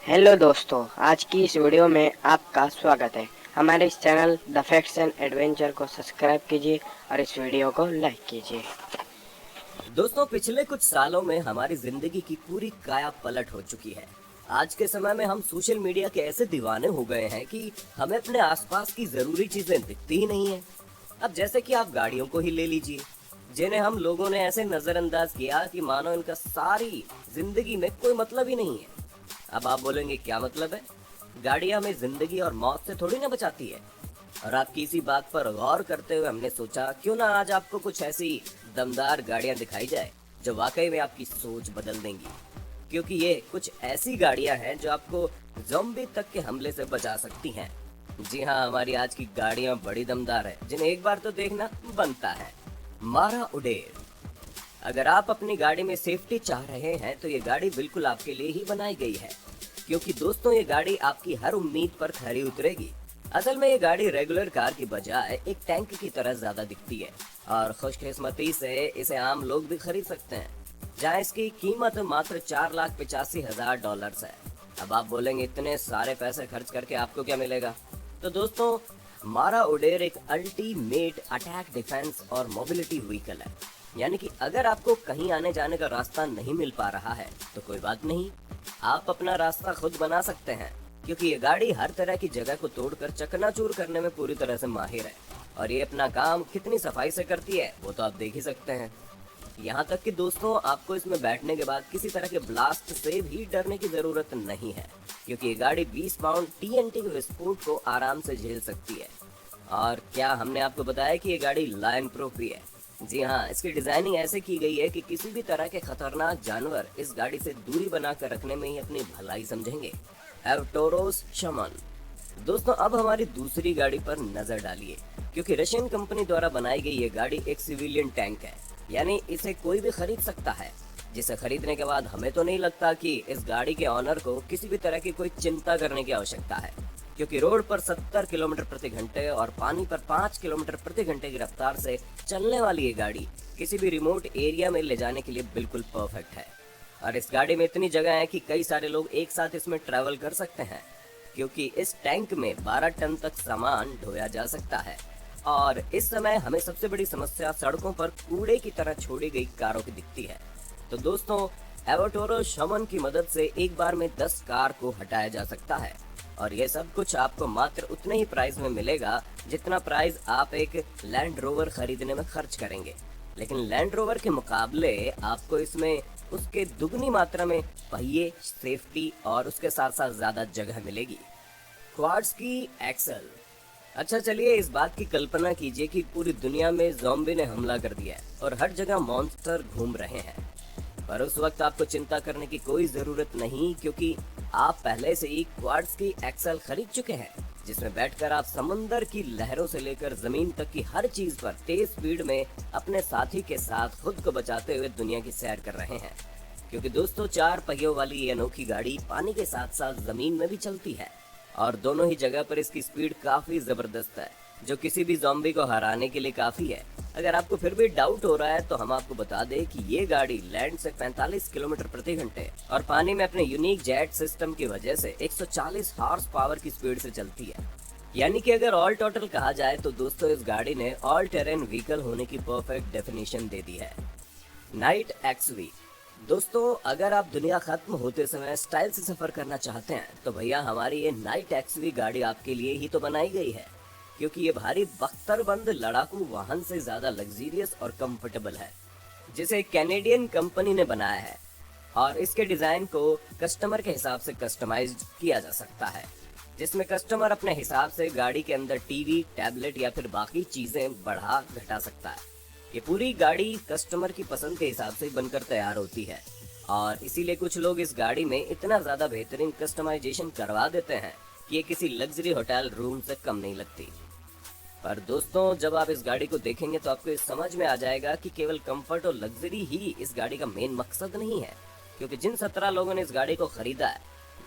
Hello दोस्तों, आज की इस वीडियो में आपका स्वागत है। हमारे इस channel the facts and adventure को सब्सक्राइब कीजिए और इस वीडियो को लाइक कीजिए। दोस्तों, पिछले कुछ सालों में हमारी जिंदगी की पूरी काया पलट हो चुकी है। आज के समय में हम सोशल मीडिया के ऐसे दीवाने हो गए हैं कि हमें अपने आसपास की जरूरी चीजें दिखती ही नहीं है। अब जैसे कि आप गाड़ियों को ही ले लीजिए, जिन्हें हम लोगों ने ऐसे नजरअंदाज किया कि मानो इनका सारी जिंदगी में कोई मतलब ही नहीं है। अब आप बोलेंगे, क्या मतलब है? गाड़ियां हमें जिंदगी और मौत से थोड़ी ना बचाती है। और आपकी इसी बात पर गौर करते हुए हमने सोचा क्यों ना आज आपको कुछ ऐसी दमदार गाड़ियां दिखाई जाए जो वाकई में आपकी सोच बदल देंगी। क्योंकि ये कुछ ऐसी गाड़ियां हैं जो आपको ज़ॉम्बी तक के हमले से बचा सकती हैं। जी हाँ, हमारी आज की गाड़ियां बड़ी दमदार है जिन्हें एक बार तो देखना बनता है। मारा उडेर। अगर आप अपनी गाड़ी में सेफ्टी चाह रहे हैं तो ये गाड़ी बिल्कुल आपके लिए ही बनाई गई है। क्योंकि दोस्तों, ये गाड़ी आपकी हर उम्मीद पर खरी उतरेगी। असल में ये गाड़ी रेगुलर कार की बजाय एक टैंक की तरह ज्यादा दिखती है और खुशकिस्मती से इसे आम लोग भी खरीद सकते हैं, जहाँ इसकी कीमत मात्र $4,85,000 है। अब आप बोलेंगे, इतने सारे पैसे खर्च करके आपको क्या मिलेगा? तो दोस्तों, मारा उडेर एक अल्टीमेट अटैक, डिफेंस और मोबिलिटी व्हीकल है। यानी कि अगर आपको कहीं आने जाने का रास्ता नहीं मिल पा रहा है तो कोई बात नहीं, आप अपना रास्ता खुद बना सकते हैं। क्योंकि ये गाड़ी हर तरह की जगह को तोड़कर चकनाचूर करने में पूरी तरह से माहिर है। और ये अपना काम कितनी सफाई से करती है वो तो आप देख ही सकते हैं। यहाँ तक कि दोस्तों, आपको इसमें बैठने के बाद किसी तरह के ब्लास्ट से भी डरने की जरूरत नहीं है। क्योंकि ये गाड़ी 20 पाउंड TNT के विस्फोट को आराम से झेल सकती है। और क्या हमने आपको बताया कि ये गाड़ी लायन प्रूफ भी है? जी हाँ, इसकी डिजाइनिंग ऐसे की गई है कि किसी भी तरह के खतरनाक जानवर इस गाड़ी से दूरी बनाकर रखने में ही अपनी भलाई समझेंगे। एवटोरोस शमन। दोस्तों, अब हमारी दूसरी गाड़ी पर नजर डालिए। क्योंकि रशियन कंपनी द्वारा बनाई गई ये गाड़ी एक सिविलियन टैंक है। यानी इसे कोई भी खरीद सकता है, जिसे खरीदने के बाद हमें तो नहीं लगता कि इस गाड़ी के ऑनर को किसी भी तरह की कोई चिंता करने की आवश्यकता है। क्योंकि रोड पर 70 किलोमीटर प्रति घंटे और पानी पर 5 किलोमीटर प्रति घंटे की रफ्तार से चलने वाली ये गाड़ी किसी भी रिमोट एरिया में ले जाने के लिए बिल्कुल परफेक्ट है। और इस गाड़ी में इतनी जगह है कि कई सारे लोग एक साथ इसमें ट्रैवल कर सकते हैं। क्योंकि इस टैंक में 12 टन तक सामान ढोया जा सकता है। और इस समय हमें सबसे बड़ी समस्या सड़कों पर कूड़े की तरह छोड़ी गई कारों की दिखती है। तो दोस्तों, एवोटोरो शमन की मदद से एक बार में 10 कार को हटाया जा सकता है। और ये सब कुछ आपको मात्र उतने ही प्राइस में मिलेगा जितना प्राइस आप एक लैंड रोवर खरीदने में खर्च करेंगे। लेकिन लैंड रोवर के मुकाबले आपको इसमें उसके दुगनी मात्रा में पहिए, सेफ्टी और उसके साथ साथ ज्यादा जगह मिलेगी। क्वाड्स की एक्सल। अच्छा, चलिए इस बात की कल्पना कीजिए कि पूरी दुनिया में ज़ॉम्बी ने हमला कर दिया है और हर जगह मॉन्स्टर घूम रहे हैं। पर उस वक्त आपको चिंता करने की कोई जरूरत नहीं, क्योंकि आप पहले से ही क्वाड्स की एक्सल खरीद चुके हैं, जिसमें बैठकर आप समंदर की लहरों से लेकर जमीन तक की हर चीज पर तेज स्पीड में अपने साथी के साथ खुद को बचाते हुए दुनिया की सैर कर रहे हैं। क्योंकि दोस्तों, 4 पहियों वाली ये अनोखी गाड़ी पानी के साथ साथ जमीन में भी चलती है और दोनों ही जगह पर इसकी स्पीड काफी जबरदस्त है, जो किसी भी ज़ॉम्बी को हराने के लिए काफी है। अगर आपको फिर भी डाउट हो रहा है तो हम आपको बता दें कि ये गाड़ी लैंड से 45 किलोमीटर प्रति घंटे और पानी में अपने यूनिक जेट सिस्टम की वजह से 140 हॉर्स पावर की स्पीड से चलती है। यानी कि अगर ऑल टोटल कहा जाए तो दोस्तों, इस गाड़ी ने ऑल टेरेन व्हीकल होने की परफेक्ट डेफिनेशन दे दी है। Night XV. दोस्तों, अगर आप दुनिया खत्म होते समय स्टाइल से सफर करना चाहते हैं तो भैया, हमारी ये नाइट एक्सवी गाड़ी आपके लिए ही तो बनाई गई है। क्योंकि ये भारी बख्तरबंद लड़ाकू वाहन से ज्यादा लग्जरियस और कंफर्टेबल है, जिसे कैनेडियन कंपनी ने बनाया है। और इसके डिजाइन को कस्टमर के हिसाब से कस्टमाइज्ड किया जा सकता है, जिसमें कस्टमर अपने हिसाब से गाड़ी के अंदर टीवी, टैबलेट या फिर बाकी चीजें बढ़ा घटा सकता है। ये पूरी गाड़ी कस्टमर की पसंद के हिसाब से बनकर तैयार होती है और इसीलिए कुछ लोग इस गाड़ी में इतना ज्यादा बेहतरीन कस्टमाइजेशन करवा देते हैं कि ये किसी लग्जरी होटल रूम से कम नहीं लगती। पर दोस्तों, जब आप इस गाड़ी को देखेंगे तो आपको इस समझ में आ जाएगा कि केवल कंफर्ट और लग्जरी ही इस गाड़ी का मेन मकसद नहीं है। क्योंकि जिन 17 लोगों ने इस गाड़ी को खरीदा है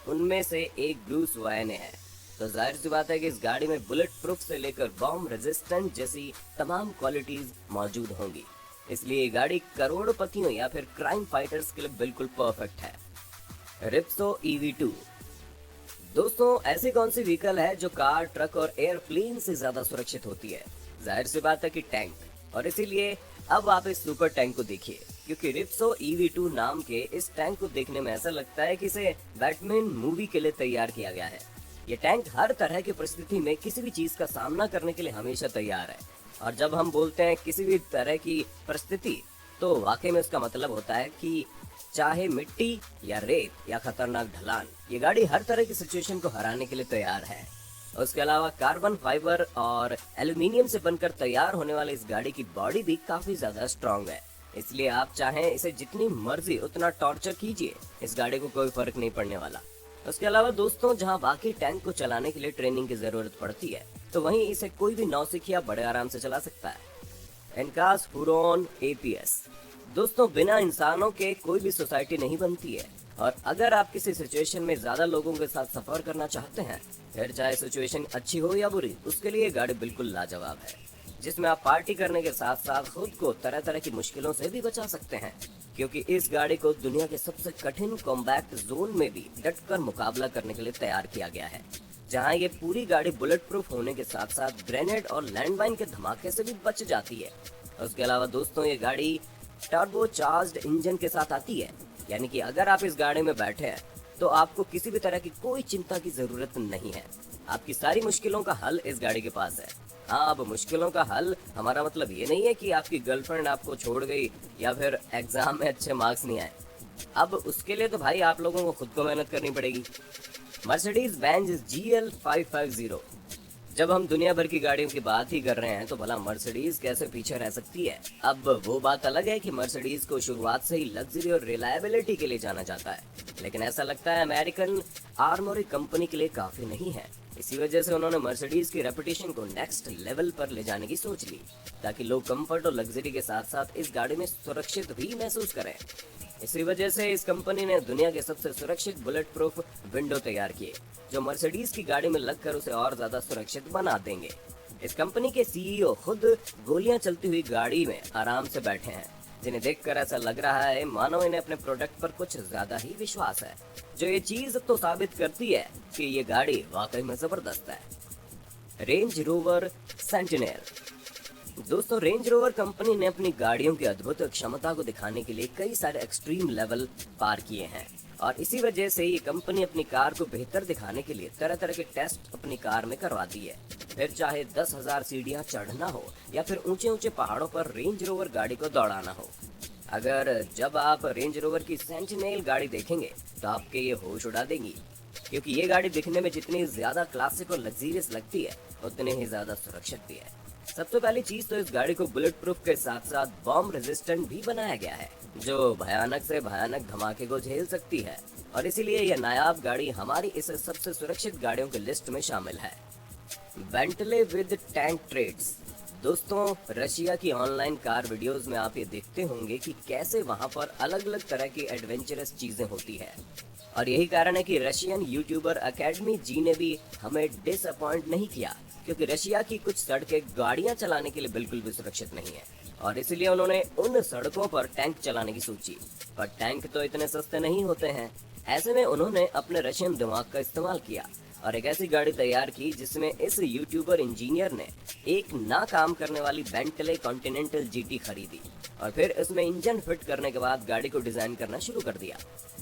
उनमें से एक ब्रूस वायने है। तो जाहिर सी बात है कि इस गाड़ी में बुलेट प्रूफ से लेकर बॉम्ब रेजिस्टेंट जैसी तमाम क्वालिटीज मौजूद होंगी। इसलिए ये गाड़ी करोड़पतियों या फिर क्राइम फाइटर्स के लिए बिल्कुल परफेक्ट है। रिप्सो EV2। दोस्तों ऐसी कौन सी व्हीकल है जो कार, ट्रक और एयरप्लेन से ज्यादा सुरक्षित होती है? जाहिर सी बात है कि टैंक। और इसीलिए अब आप इस सुपर टैंक को देखिए, क्योंकि रिप्सो EV2 नाम के इस टैंक को देखने में ऐसा लगता है कि इसे बैटमैन मूवी के लिए तैयार किया गया है। ये टैंक हर तरह की परिस्थिति में किसी भी चीज का सामना करने के लिए हमेशा तैयार है। और जब हम बोलते हैं किसी भी तरह की परिस्थिति, तो वाकई में उसका मतलब होता है कि चाहे मिट्टी या रेत या खतरनाक ढलान, ये गाड़ी हर तरह की सिचुएशन को हराने के लिए तैयार है। उसके अलावा कार्बन फाइबर और एल्यूमिनियम से बनकर तैयार होने वाली इस गाड़ी की बॉडी भी काफी ज्यादा स्ट्रॉन्ग है। इसलिए आप चाहें इसे जितनी मर्जी उतना टॉर्चर कीजिए, इस गाड़ी को कोई फर्क नहीं पड़ने वाला। उसके अलावा दोस्तों, जहां बाकी टैंक को चलाने के लिए ट्रेनिंग की जरूरत पड़ती है, तो वहीं इसे कोई भी नौसिखिया बड़े आराम से चला सकता है। एनकास हुरॉन APS। दोस्तों, बिना इंसानों के कोई भी सोसाइटी नहीं बनती है, और अगर आप किसी सिचुएशन में ज्यादा लोगों के साथ सफर करना चाहते हैं, फिर चाहे सिचुएशन अच्छी हो या बुरी, उसके लिए गाड़ी बिल्कुल लाजवाब है, जिसमें आप पार्टी करने के साथ साथ खुद को तरह तरह की मुश्किलों से भी बचा सकते हैं, क्योंकि इस गाड़ी को दुनिया के सबसे कठिन कॉम्बैक्ट जोन में भी डटकर मुकाबला करने के लिए तैयार किया गया है, जहां ये पूरी गाड़ी बुलेट प्रूफ होने के साथ साथ ग्रेनेड और लैंडमाइन के धमाके से भी बच जाती है। उसके अलावा दोस्तों, ये गाड़ी टर्बो चार्ज्ड इंजन के साथ आती है, यानी कि अगर आप इस गाड़ी में बैठे हैं तो आपको किसी भी तरह की कोई चिंता की जरूरत नहीं है। आपकी सारी मुश्किलों का हल इस गाड़ी के पास है। हाँ, अब मुश्किलों का हल हमारा मतलब ये नहीं है कि आपकी गर्लफ्रेंड आपको छोड़ गई या फिर एग्जाम में अच्छे मार्क्स नहीं आए। अब उसके लिए तो भाई आप लोगों को खुद को मेहनत करनी पड़ेगी। Mercedes Benz GL 550। जब हम दुनिया भर की गाड़ियों की बात ही कर रहे हैं, तो भला मर्सिडीज कैसे पीछे रह सकती है? अब वो बात अलग है कि मर्सिडीज को शुरुआत से ही लग्जरी और रिलायबिलिटी के लिए जाना जाता है, लेकिन ऐसा लगता है अमेरिकन आर्मोरी कंपनी के लिए काफी नहीं है। इसी वजह से उन्होंने मर्सिडीज की रेपुटेशन को नेक्स्ट लेवल पर ले जाने की सोच ली, ताकि लोग कंफर्ट और लग्जरी के साथ साथ इस गाड़ी में सुरक्षित भी महसूस करें। इसी वजह से इस कंपनी ने दुनिया के सबसे सुरक्षित बुलेट प्रूफ विंडो तैयार किए, जो मर्सिडीज की गाड़ी में लगकर उसे और ज्यादा सुरक्षित बना देंगे। इस कंपनी के CEO खुद गोलियां चलती हुई गाड़ी में आराम से बैठे हैं, जिन्हें देखकर ऐसा लग रहा है मानो इन्हें अपने प्रोडक्ट पर कुछ ज्यादा ही विश्वास है, जो ये चीज तो साबित करती है कि ये गाड़ी वाकई में जबरदस्त है। Range Rover Sentinel. दोस्तों, रेंज रोवर कंपनी ने अपनी गाड़ियों की अद्भुत क्षमता को दिखाने के लिए कई सारे एक्सट्रीम लेवल पार किए हैं, और इसी वजह से ये कंपनी अपनी कार को बेहतर दिखाने के लिए तरह तरह के टेस्ट अपनी कार में करवाती है। फिर चाहे 10,000 सीढ़ियां चढ़ना हो या फिर ऊंचे ऊंचे पहाड़ों पर रेंज रोवर गाड़ी को दौड़ाना हो। अगर जब आप रेंज रोवर की सेंटिनेल गाड़ी देखेंगे तो आपके ये होश उड़ा देंगी, क्योंकि ये गाड़ी दिखने में जितनी ज्यादा क्लासिक और लग्जरियस लगती है, उतनी ही ज्यादा सुरक्षित भी है। सबसे पहली चीज तो इस गाड़ी को बुलेट प्रूफ के साथ साथ बॉम्ब रेजिस्टेंट भी बनाया गया है, जो भयानक से भयानक धमाके को झेल सकती है, और इसीलिए यह नायाब गाड़ी हमारी इस सबसे सुरक्षित गाड़ियों की लिस्ट में शामिल है। Bentley with tank treads. दोस्तों, रशिया की ऑनलाइन कार वीडियोस में आप ये देखते होंगे कि कैसे वहां पर अलग अलग तरह की एडवेंचरस चीजें होती है, और यही कारण है कि रशियन यूट्यूबर अकेडमी जी ने भी हमें डिसअपॉइंट नहीं किया, क्योंकि रशिया की कुछ सड़कें गाड़ियां चलाने के लिए बिल्कुल भी सुरक्षित नहीं है, और इसलिए उन्होंने उन सड़कों पर टैंक चलाने की सोची। पर टैंक तो इतने सस्ते नहीं होते हैं। ऐसे में उन्होंने अपने रशियन दिमाग का इस्तेमाल किया और एक ऐसी गाड़ी तैयार की जिसमें इस यूट्यूबर इंजीनियर ने एक ना काम करने वाली बेंटले कॉन्टिनेंटल GT खरीदी, और फिर इसमें इंजन फिट करने के बाद गाड़ी को डिजाइन करना शुरू कर दिया।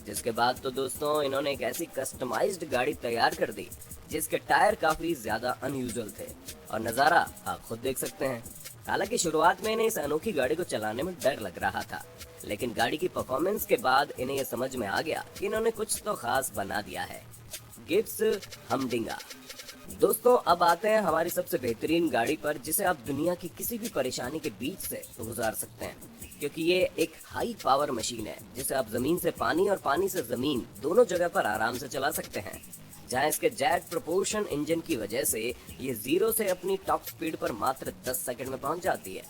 जिसके बाद तो दोस्तों, इन्होंने एक ऐसी कस्टमाइज्ड गाड़ी तैयार कर दी जिसके टायर काफी ज्यादा अनयूजुअल थे, और नजारा आप खुद देख सकते हैं। हालांकि शुरुआत में इन्हें इस अनोखी गाड़ी को चलाने में डर लग रहा था, लेकिन गाड़ी की परफॉर्मेंस के बाद इन्हें यह समझ में आ गया कि इन्होंने कुछ तो खास बना दिया है। गिब्स हमडिंगा। दोस्तों, अब आते हैं हमारी सबसे बेहतरीन गाड़ी पर, जिसे आप दुनिया की किसी भी परेशानी के बीच से गुजार सकते हैं, क्योंकि ये एक हाई पावर मशीन है जिसे आप जमीन से पानी और पानी से जमीन दोनों जगह पर आराम से चला सकते हैं, जहां इसके जेट प्रोपोर्शन इंजन की वजह से ये 0 से अपनी टॉप स्पीड पर मात्र 10 सेकंड में पहुंच जाती है।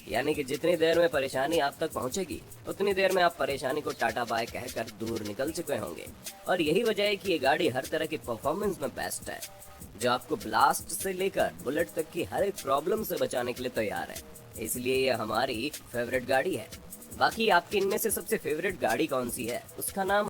यानी कि जितनी देर में परेशानी आप तक पहुंचेगी, उतनी देर में आप परेशानी को टाटा बाय कहकर दूर निकल चुके होंगे। और यही वजह है कि ये गाड़ी हर तरह की परफॉर्मेंस में बेस्ट है, जो आपको ब्लास्ट से लेकर बुलेट तक की हर एक प्रॉब्लम से बचाने के लिए तैयार है। इसलिए ये हमारी फेवरेट गाड़ी है। बाकी आपकी इनमें से सबसे फेवरेट गाड़ी कौन सी है, उसका नाम